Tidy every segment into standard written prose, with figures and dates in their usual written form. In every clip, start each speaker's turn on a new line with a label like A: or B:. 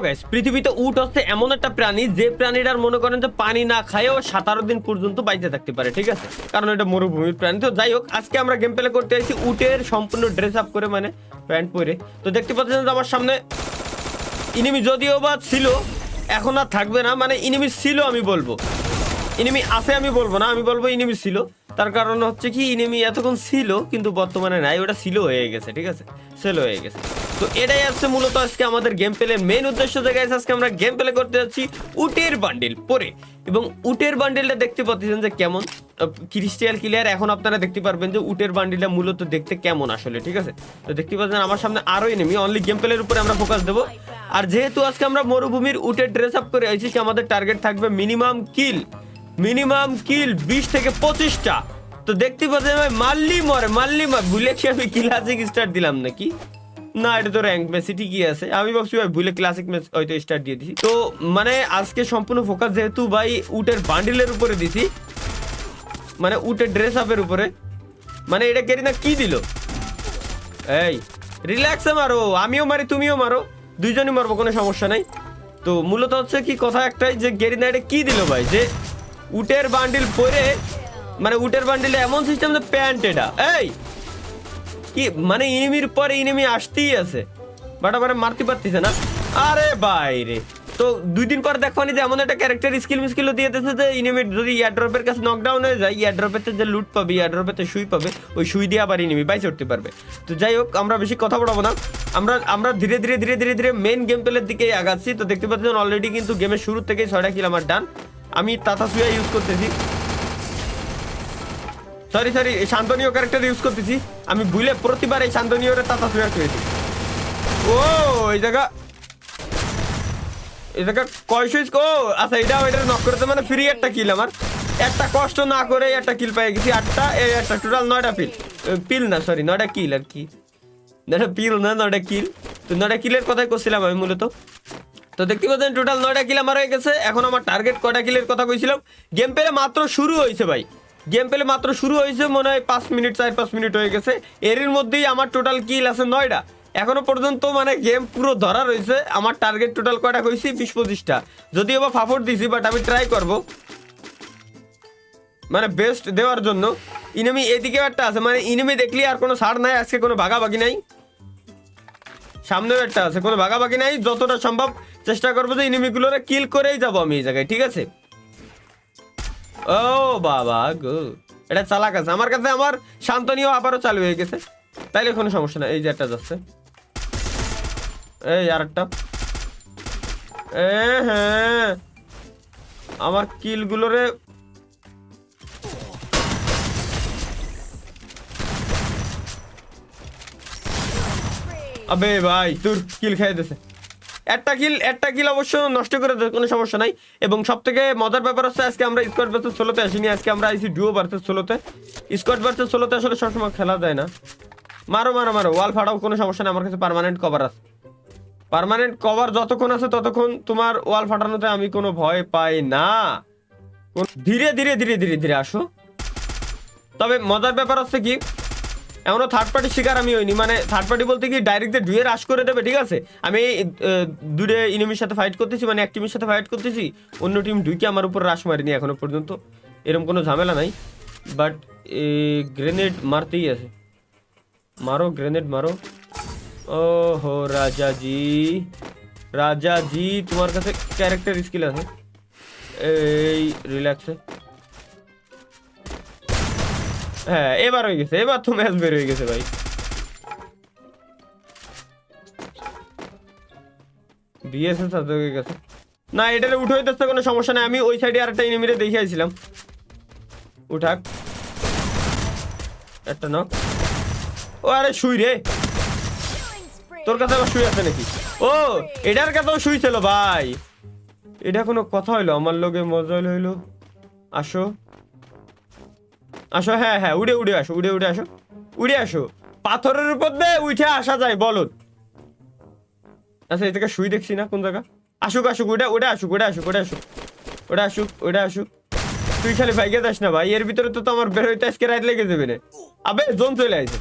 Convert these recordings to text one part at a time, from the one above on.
A: Guys, পৃথিবীতে উট হচ্ছে এমন একটা প্রাণী যে প্রাণীটার মনে করেন যে পানি না খায়ও 17 দিন পর্যন্ত বাইচে থাকতে পারে, ঠিক আছে? কারণ এটা মরুভূমির প্রাণী। তো যাই হোক, আজকে আমরা গেম প্লে করতে এসেছি উটের সম্পূর্ণ ড্রেস আপ করে, মানে প্যান্ট পরে। তো দেখতে পাচ্ছেন যে আমার সামনে ইনিমি যদিও বা ছিল, এখন আর থাকবে না। মানে ইনিমি ছিল আমি বলবো, ইনিমি আছে আমি বলবো না, আমি বলবো ইনিমি ছিল। তার কারণ হচ্ছে কি, ইনিমি এতক্ষণ ছিল কিন্তু বর্তমানে নাই, ওটা ছিল হয়ে গেছে, ঠিক আছে, সেল হয়ে গেছে। তো এটাই আসছে মূলত আজকে আমাদের গেম প্লের মেইন উদ্দেশ্য। জায়গায় আজকে আমরা গেম প্লে করতে যাচ্ছি উটের বান্ডিল পরে। এবং উটের বান্ডিলটা দেখতে পাচ্ছেন যে কেমন ক্রিস্টাল ক্লিয়ার। এখন আপনারা দেখতে পারবেন যে উটের বান্ডিলটা মূলত দেখতে কেমন আসলে, ঠিক আছে? তো দেখতে পাচ্ছেন আমার সামনে আরো এনিমি, অনলি গেম প্লের উপরে আমরা ফোকাস দেবো। আর যেহেতু আজকে আমরা মরুভূমির উটের ড্রেস আপ করে আইছি, আমাদের টার্গেট থাকবে মিনিমাম কিল 20 থেকে 25টা। তো দেখতে পাচ্ছেন ভাই, মারলি ভুলে কি আমি ক্লাসিক স্টার্ট দিলাম নাকি? না, এটা তো র্যাঙ্ক ম্যাচ ঠিকই আছে। আমি ভাবছি ভাই ভুলে ক্লাসিক ম্যাচ হয়তো স্টার্ট দিয়ে দিছি। তো মানে আজকে সম্পূর্ণ ফোকাস যেহেতু ভাই উটের বান্ডিলের উপরে দিছি, মানে উটের ড্রেস আপের উপরে। মানে এটা কেরিনা কি দিল? এই রিল্যাক্সে মারো, আমিও মারি তুমিও মারো, দুইজনই মারবো, কোনো সমস্যা নাই। তো মূলত হচ্ছে কি কথা একটাই, যে গেরিনা এটা কি দিল ভাই, যে উটের বান্ডিল পরে, মানে উটের বান্ডিলে এমন সিস্টেম যে প্যান্ট এটা। এই কি মানে ইনিমির পরে ইনিমি আসতেই আছে, বাট আবার মারতে পারতেছে না। আরে বাইরে, তো 2 দিন পর দেখবানি যে এমন একটা ক্যারেক্টার স্কিলও দিয়ে দিয়েছে যে ইনিমির যদি এয়ারড্রপের কাছে নকডাউন হয়ে যায়, এয়ারড্রপেতে যে লুট পাবে, এয়ারড্রপেতে সুই পাবে, ওই সুই দিয়ে আবার ইনিমি বাইচে উঠতে পারবে। তো যাই হোক, আমরা বেশি কথা বলবো না, আমরা ধীরে ধীরে মেন গেম প্লের দিকে আগাচ্ছি। তো দেখতে পাচ্ছেন অলরেডি কিন্তু গেমের শুরু থেকেই 6টা কিল আমার ডান। আমি তাতাসুয়া ইউজ করতেছি, সরি শান্তনীয় ক্যারেক্টার ইউজ করতেছি। আমি ভুলে প্রতিবার এই শান্তনীয়রে তাতাসুয়া করেছি। ও এই জায়গা কয়শো ও আচ্ছা, এটা নক করতে মানে ফ্রি একটা কিল আমার, একটা কষ্ট না করে একটা কিল পেয়ে গেছি। 8টা, এই একটা টোটাল 9টা পিল না, সরি 9টা কিল আর কি, 9টা পিল না 9টা কিল। তো 9টা কিলের কথাই করছিলাম আমি মূলত। তো দেখতে পাচ্ছেন টোটাল 9টা কিল আমার হয়ে গেছে। এখন আমার টার্গেট কয়টা কিলের কথা কইছিলাম? গেম প্লে মাত্র শুরু হয়েছে ভাই, গেম প্লে মাত্র শুরু হয়েছে, মনে হয় 4-5 মিনিট হয়ে গেছে। এর মধ্যেই আমার টোটাল কিল আছে 9টা এখনো পর্যন্ত। মানে গেম পুরো ধরা রয়েছে। আমার টার্গেট টোটাল কয়টা কইছি? 20-25টা। যদিও বা ফাফর দিছি, বাট আমি ট্রাই করব মানে বেস্ট দেওয়ার জন্য। ইনিমি এদিকেও একটা আছে, মানে ইনিমি দেখলি আর কোনো ছাড় নাই আজকে, কোনো ভাগাভাগি নাই। সামনেও একটা আছে, কোনো ভাগাভাগি নাই। যতটা সম্ভব চেষ্টা করবো যে ইনিমিগুলোরে কিল করেই যাবো আমি এই জায়গায়, ঠিক আছে? ও বাবা গো, এটা চালাক আছে আমার কাছে। আমার শান্তনীয় আবারও চালু হয়ে গেছে, তাইলে কোনো সমস্যা না। এই যে একটা যাচ্ছে, এই আর একটা। হ্যাঁ, আমার কিলগুলোরে আবে ভাই তোর কিল খাই দিছে। একটা কিল অবশ্য নষ্ট করে দেয়, কোনো সমস্যা নাই। এবং সব থেকে মজার ব্যাপার হচ্ছে আজকে আমরা স্কোয়াড ভার্সেস সোলোতে আসিনি, আজকে আমরা আইসি ডুও ভার্সেস সোলোতে। স্কোয়াড ভার্সেস সোলোতে আসলে সবসময় খেলা যায় না। মারো ওয়াল ফাটাও, কোনো সমস্যা নেই। আমার কাছে পার্মানেন্ট কভার আছে, পার্মানেন্ট কভার যতক্ষণ আছে ততক্ষণ তোমার ওয়াল ফাটানোতে আমি কোনো ভয় পাই না। ধীরে ধীরে আসো। তবে মজার ব্যাপার হচ্ছে কি, এমনও থার্ড পার্টির শিকার আমি হইনি। মানে থার্ড পার্টি বলতে কি, ডাইরেক্ট ডুয়ে রাশ করে দেবে, ঠিক আছে? আমি দুটো ইনিমির সাথে ফাইট করতেছি, মানে এক টিমের সাথে ফাইট করতেছি, অন্য টিম ঢুকে আমার উপর রাশ মারিনি এখনো পর্যন্ত। এরকম কোনো ঝামেলা নাই, বাট গ্রেনেড মারতেই আছে। মারো গ্রেনেড মারো। ও হো রাজাজি তোমার কাছে ক্যারেক্টার স্কিল আছে। এই রিল্যাক্সে, হ্যাঁ এবার হয়ে গেছে, এবার তো ম্যাচ বের হয়ে গেছে ভাই। বিএসএস হয়ে গেছে না, এটারে উঠে হইতেছে, কোনো সমস্যা নাই। আমি ওই সাইডে আর একটা এনিমিরে দেখে আইছিলাম, উঠাক একটা নক। ও আরে শুই রে, তোর কাছে আবার শুই আছে নাকি? ও এটার কাছেও শুই ছিল ভাই। এটা কোনো কথা হইলো? আমার লোকে মজা হইলো। আসো, হ্যাঁ উড়ে আসো। পাথরের উপর দিয়ে উঠে আসা যায় বলো? আচ্ছা, এই থেকে শুই দেখছি না কোন জায়গা। আসুক ওটা আসুক। তুই খালি ভাইকে যাস না ভাই, এর ভিতরে তো আমার বের হইতে আজকে রাত লেগে যাবে না। আবে জোন চলে আসে,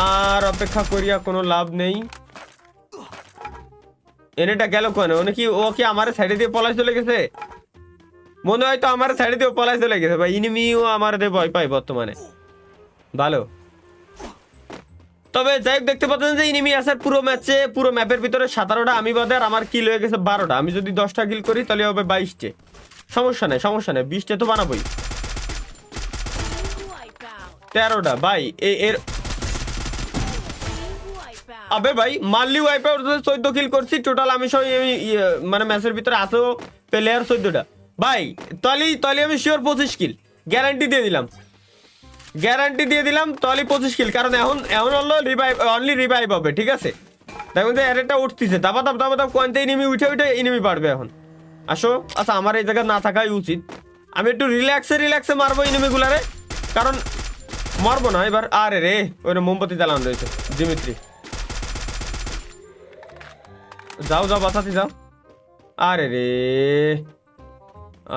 A: আর অপেক্ষা করিয়া কোনো লাভ নেই। এনেটা গেল কোনে? ও কি আমার সাইডে দিয়ে পলাই চলে গেছে? মনে হয় তো আমার সাইডে দিয়ে পলাই চলে গেছে ভাই। ইনিমিও আমার ভয় পাই বর্তমানে। ভালো, তবে যাই হোক দেখতে পাচ্ছেন যে ইনিমি আছে পুরো ম্যাচে, পুরো ম্যাপের ভিতরে 17টা, আমি বাদে আর আমার কিল হয়ে গেছে 12টা। আমি যদি 10টা কিল করি তাহলে হবে 22টে। সমস্যা নেই, সমস্যা নেই, 20টে তো বানাবোই। 13টা ভাই এর আবে ভাই মারলি ওয়াইপ আউট। 14 কিল করছি টোটাল আমি সব। মানে ম্যাচের ভিতরে আসো প্লেয়ার 14টা ভাই। তাহলে আমি শিওর 25 কিল গ্যারান্টি দিয়ে দিলাম, গ্যারান্টি দিয়ে দিলাম। তাহলে 25 কিল, কারণ এখন হলো রিভাইভ, অনলি রিভাইভ হবে। ঠিক আছে, দেখুন যে এরেটা উঠতেছে, দাবা দাব কোয়ান্তে ইনিমি উঠে ইনিমি পারবে এখন। আসো। আচ্ছা আমার এই জায়গায় না থাকাই উচিত, আমি একটু রিল্যাক্সে মারবো ইনিমিগুলারে, কারণ মারবো না এবার। আরে রে ওই মোমবাতি জ্বালানো রয়েছে দিমিত্রি। যাও বাঁচাতে যাও। আরে রে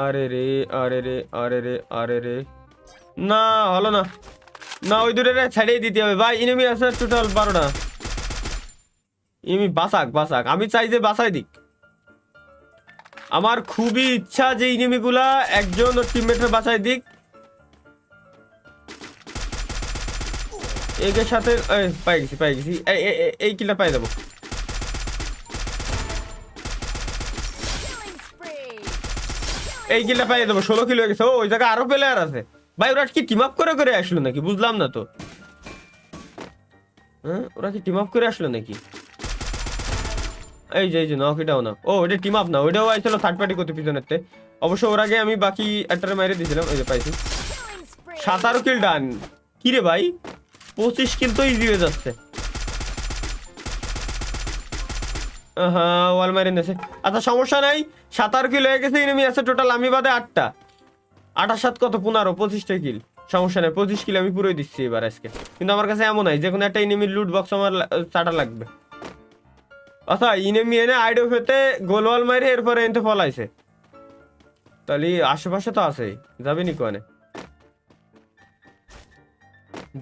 A: আরে রে আরে রে আরে রে আরে রে, না হলো না, না ওই দূরে ছাড়িয়ে দিতে হবে ভাই। ইনিমি আছে টোটাল 12টা। ইনিমি বাঁচাক, আমি চাই যে বাঁচাই দিক। আমার খুবই ইচ্ছা যে ইনিমিগুলা একজন টিমমেটের বাঁচাই দিক। এর সাথে পাই গেছি এই কিলটা পাই দেবো। এই কিলটা পাই দেবো, 16 কিলো হয়ে গেছে। ও ওই জায়গায় আরো প্লেয়ার আছে ভাই। ওরা কি টিম আপ করে আসলো নাকি? বুঝলাম না তো। হ্যাঁ ওরা কি টিম আপ করে আসলো নাকি? এই যে নকিটাও না। ও ওটা টিম আপ না, ওইটাও আইছিল থার্ড পার্টি করতে পিছনেতে। অবশ্য ওর আগে আমি বাকি একটারে মাইরে দিয়েছিলাম। এই যে পাইছি 17 কিল ডান। কি রে ভাই 25 কিল তো ইজি হয়ে যাচ্ছে। হ্যাঁ ওয়াল মাইরে নিয়েছে। আচ্ছা সমস্যা নাই, 17 কিল হয়ে গেছে। ইনিমি আছে টোটাল আমি বাদে 8টা। 28 কত 15, 25টা কিল। সমস্যা নাই, 25 কিল আমি পুরোই দিচ্ছি এবার আজকে। কিন্তু আমার কাছে এমন নাই যে কোনো একটা ইনিমির লুট বক্স আমার চাটা লাগবে। আচ্ছা ইনেমি এনে আইডো ফেতে গোলওয়াল মারে এরপরে এনতে ফলাইছে, তাহলে আশেপাশে তো আছে, যাবে নি কোয়ানে?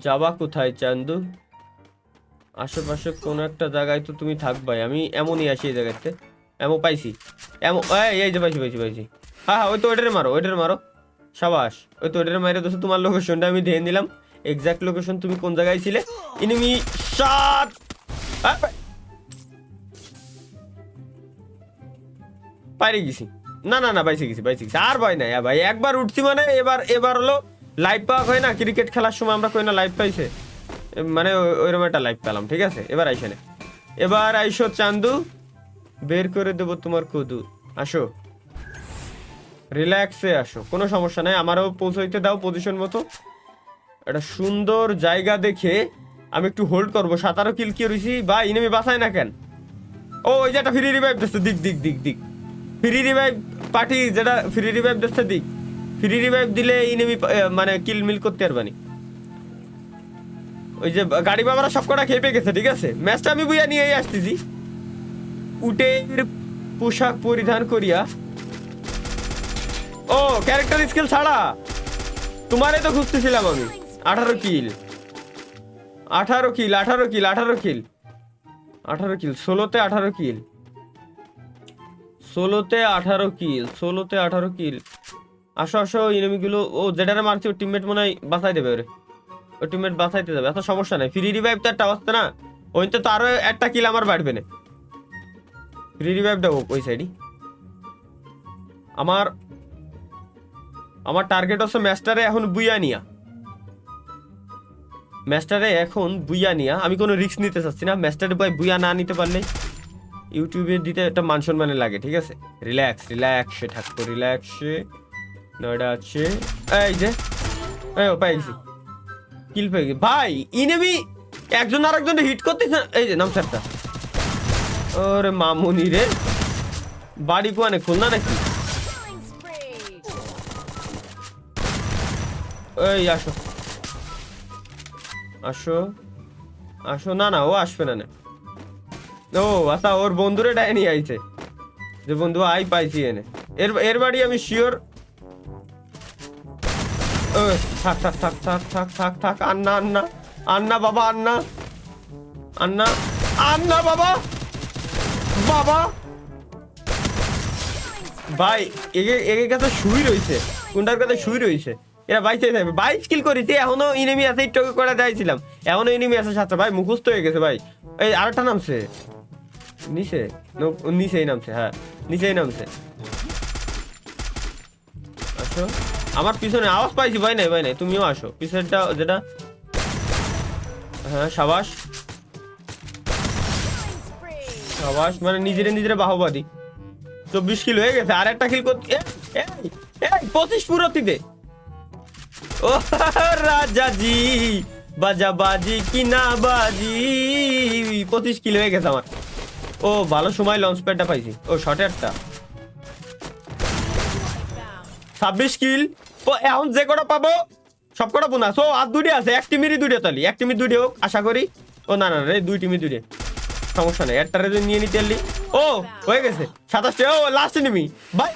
A: যাবা কোথায় চান্দু? আশেপাশে কোন একটা জায়গায় তো তুমি থাকবাই। আমি এমনই আসি এই জায়গাতে। এমন পাইছি, এমন এই যে পাইছি। হ্যাঁ ওই তো ওইটারে মারো। সাবাস, ওই তো ওইটারে মারে দোস্ত। তোমার লোকেশনটা আমি ধ্যান দিলাম, এক্সাক্ট লোকেশন তুমি কোন জায়গায় ছিলে। Enemy shot. পারি গেছি, না বাইসে গেছি। আর ভয় নাই ভাই, একবার উঠছি মানে এবার হলো লাইভ পাওয়া হয় না। ক্রিকেট খেলার সময় আমরা কই না লাইভ পাইছে, মানে ওইরকম একটা লাইভ পেলাম। ঠিক আছে এবার আইসো চান্দু, বের করে দেবো তোমার কদু। আসো রিল্যাক্সে আসো, কোনো সমস্যা নাই। আমারও পৌঁছাইতে দাও পজিশন মতো। একটা সুন্দর জায়গা দেখে আমি একটু হোল্ড করবো। 17 কিল কি রয়েছি বা ইনেমি বাঁচায় না কেন? ও ওই যে একটা ফ্রি রিভাইভ দিচ্ছে, দিক ফ্রি রিভাইভ পার্টি, যেটা ফ্রি রিভাইভ দিচ্ছে দিক। ফ্রি রিভাইভ দিলে ইনেমি মানে কিল মিল করতে পারবানি। ওই যে গাড়ি বাবারা সবকটা খেপে গেছে। ঠিক আছে ম্যাচটা আমি বুইয়া নিয়েই আসতেছি, উটের পোশাক পরিধান করিয়া। ও ক্যারেক্টার স্কিল ছাড়া তোমারে তো খুঁজতেছিলাম আমি। 18 কিল 16তে 18 কিল। আসো এনিমিগুলো। ও যেটারে মারছি ও টিমমেট মনে হয় বাঁচাই দেবে, ও টিমমেট বাঁচাইতে যাবে। এত সমস্যা নাই, ফ্রি রিভাইভ তো একটা অবস্থা না, ওইতে তো আরো একটা কিল আমার বাড়বে না। ফ্রি রিভাইভ দেবো ওই সাইডই। আমার টার্গেট হচ্ছে ম্যাচটারে এখন বুইয়া নিয়া। আমি কোনো রিস্ক নিতে চাচ্ছি না। ম্যাচটারে বুইয়া না নিতে পারলে ইউটিউবে দিতে একটা মান সম্মানে লাগে। ঠিক আছে রিল্যাক্সে থাকতো, রিল্যাক্সে। নয়টা আছে এই যে পাই গেছি, কিল পেয়ে গেছি ভাই। ইনেমি একজন আরেকজন হিট করতেছে। এই যে নাম স্যারটা, ওরে মামুনি রে, বাড়ি কোয়ানে খুলনা নাকি? এই আসো না ও আসবে না। ও আচ্ছা ওর বন্ধুরে ডাইনি আইছে, যে বন্ধু পাইছি এনে। এর বাড়ি আমি শিওর। থাক আন্না বাবা, আন্না বাবা ভাই এর কাছে শুই রয়েছে, কোনটার কাছে শুই রয়েছে, এরা বাইচে যাবে। 22 কিল করেছে, এখনো ইনিমি আছে, একটু করে দিয়েছিলাম, এখনো ইনিমি আছে 7টা। ভাই মুখস্থ হয়ে গেছে ভাই। এই আরেকটা নামছে নিচে, নিচেই নামছে, হ্যাঁ নিচেই নামছে। আসো আমার পিছনে, আওয়াজ পাইছি। ভাই নাই, ভাই নাই, তুমিও আসো পিছনটা যেটা। হ্যাঁ সাবাস সাবাস, মানে নিজেরে বাহুবাদী। 24 কিল হয়ে গেছে, আর একটা কিল করতে 25 পুরোতিতে। ও রাজাজি বাজা বাজি কি না বাজি, 25 কিল হয়ে গেছে আমার। ও ভালো সময় লঞ্চ প্যাডটা পাইছি। ও শর্ট একটা 26 কিল। ও এখন যে কটা পাবো সব কটা বোনাস। ও আর দুটি আছে, এক টিমেরই দুটো তালি, এক টিমের দুটো হোক আশা করি। ও না না রে, দুই টিমের দুটো, সমস্যা নেই, একটা রেজে নিয়ে নিতে পারলি। ও হয়ে গেছে 27টা। ও লাস্ট এনিমি ভাই,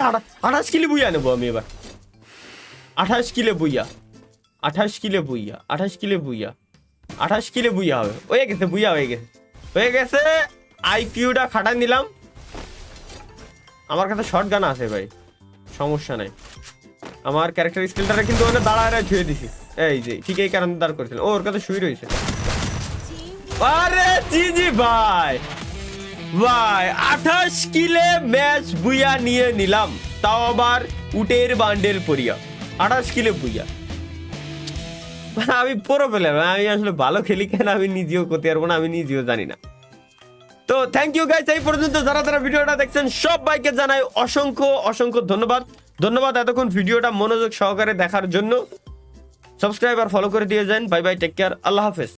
A: 28 কিলে বুইয়া নেবো আমি এবার। 28 কিলে বুইয়া, 28 কিলে বুইয়া, 28 কিলে বুইয়া, 28 কিলে বুইয়া হবে। হয়ে গেছে, বুইয়া হয়ে গেছে, হয়ে গেছে। আইকিউটা খাটাই নিলাম। আমার কাছে শর্ট গান আছে ভাই, সমস্যা নাই। আমার ক্যারেক্টার স্কিলটা কিন্তু মানে দাঁড়ায় ছুঁয়ে দিছি, এই যে ঠিক এই কারণে দাঁড় করেছিলাম। ও ওর কাছে শুই রয়েছে। আরে জি ভাই, ভাই 28 কিলে ম্যাচ বুইয়া নিয়ে নিলাম, তাও আবার উটের বান্ডেল পরিয়া। 28 কিলে বুইয়া, আমি পুরো পেলাম। আমি আসলে ভালো খেলি কেন আমি নিজেও করতে পারবো না, আমি নিজেও জানি না। তো থ্যাংক ইউ গাইস, এই পর্যন্ত যারা ভিডিওটা দেখছেন সবাইকে জানাই অসংখ্য অসংখ্য ধন্যবাদ। ধন্যবাদ এতক্ষণ ভিডিওটা মনোযোগ সহকারে দেখার জন্য। সাবস্ক্রাইব আর ফলো করে দিয়ে যান। বাই বাই, টেক কেয়ার, আল্লাহ হাফেজ।